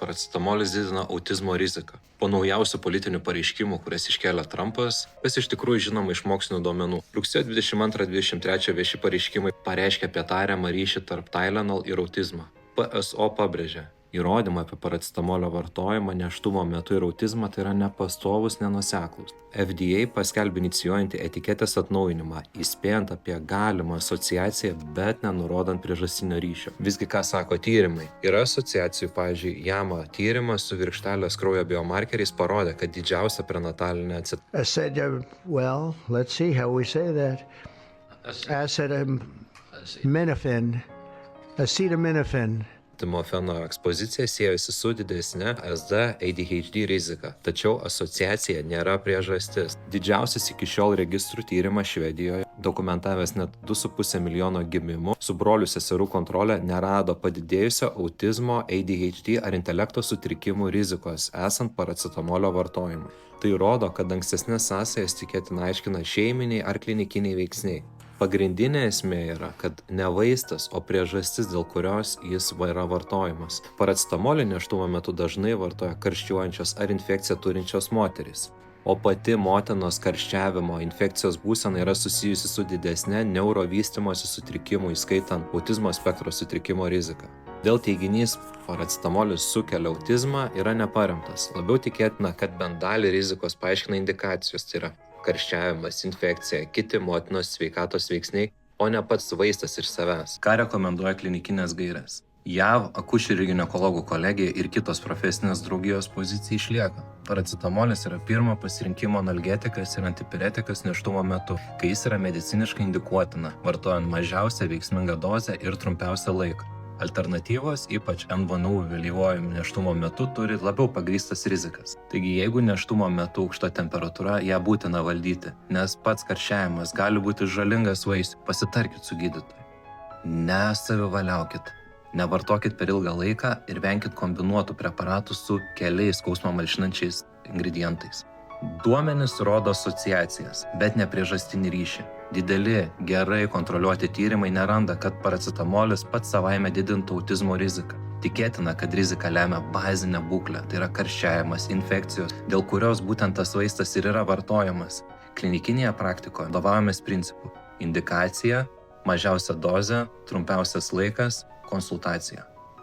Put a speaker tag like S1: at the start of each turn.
S1: paracetamolis didina autizmo riziką. Po naujausių politinių pareiškimų, kurias iškelia Trumpas, kas iš tikrųjų žinoma iš mokslinių duomenų. Rugsėjo 22-23 vieši pareiškimai pareiškia apie tariamą ryšį tarp Tylenol ir autizmą. PSO pabrėžia, įrodymai apie paracetamolio vartojimą nėštumo metu ir autizmą tai yra nepastovus, nenuoseklūs. FDA paskelbė inicijuojantį etiketės atnaujinimą, įspėjant apie galimą asociaciją, bet nenurodant priežastinio ryšio. Visgi ką sako tyrimai? Yra asociacijų, pavyzdžiui, JAMA tyrimas su virkštelės kraujo biomarkeriais parodė, kad didžiausia prenatalinė Acetaminofeno ekspozicija siejasi su didesne SD-ADHD rizika, tačiau asociacija nėra priežastis. Didžiausias iki šiol registrų tyrimas Švedijoje, dokumentavęs net 2,5 milijono gimimų, su brolių seserų kontrolė nerado padidėjusio autizmo, ADHD ar intelekto sutrikimų rizikos esant paracetamolio vartojimui. Tai rodo, kad ankstesnės sąsajas tikėtina aiškina šeiminiai ar klinikiniai veiksniai. Pagrindinė esmė yra, kad ne vaistas, o priežastis, dėl kurios jis yra vartojamas. Paracetamolį nėštumo metu dažnai vartoja karščiuojančios ar infekciją turinčios moterys. O pati motinos karščiavimo infekcijos būsena yra susijusi su didesne neurovystymosi sutrikimu, įskaitant autizmo spektro sutrikimo riziką. Dėl teiginys paracetamolis sukelia autizmą yra neparemtas. Labiau tikėtina, kad bent dalį rizikos paaiškina indikacijos, tai yra karščiavimas, infekcija, kiti motinos sveikatos veiksniai, o ne pats vaistas iš savęs. Ką rekomenduoja klinikinės gairės? JAV akušerių ginekologų kolegija ir kitos profesinės draugijos pozicija išlieka. Paracetamolis yra pirmo pasirinkimo analgetikas ir antipiretikas nėštumo metu, kai jis yra mediciniškai indikuotina, vartojant mažiausią veiksmingą dozę ir trumpiausią laiką. Alternatyvos, ypač NVNU vėlyvojų nėštumo metu, turi labiau pagrįstas rizikas. Taigi, jeigu nėštumo metu aukšta temperatūra, ją būtina valdyti, nes pats karščiavimas gali būti žalingas vaisiui. Pasitarkit su gydytoju. Nesavivaliaukit. Nevartokit per ilgą laiką ir venkit kombinuotų preparatų su keliais skausmą malšinančiais ingredientais. Duomenys rodo asociacijas, bet ne priežastinį ryšį. Dideli, gerai kontroliuoti tyrimai neranda, kad paracetamolis pats savaime didintų autizmo riziką. Tikėtina, kad riziką lemia bazinė būklė, tai yra karščiavimas, infekcijos, dėl kurios būtent tas vaistas ir yra vartojamas. Klinikinėje praktikoje vadovaujamės principu: indikacija, mažiausia dozė, trumpiausias laikas, konsultacija.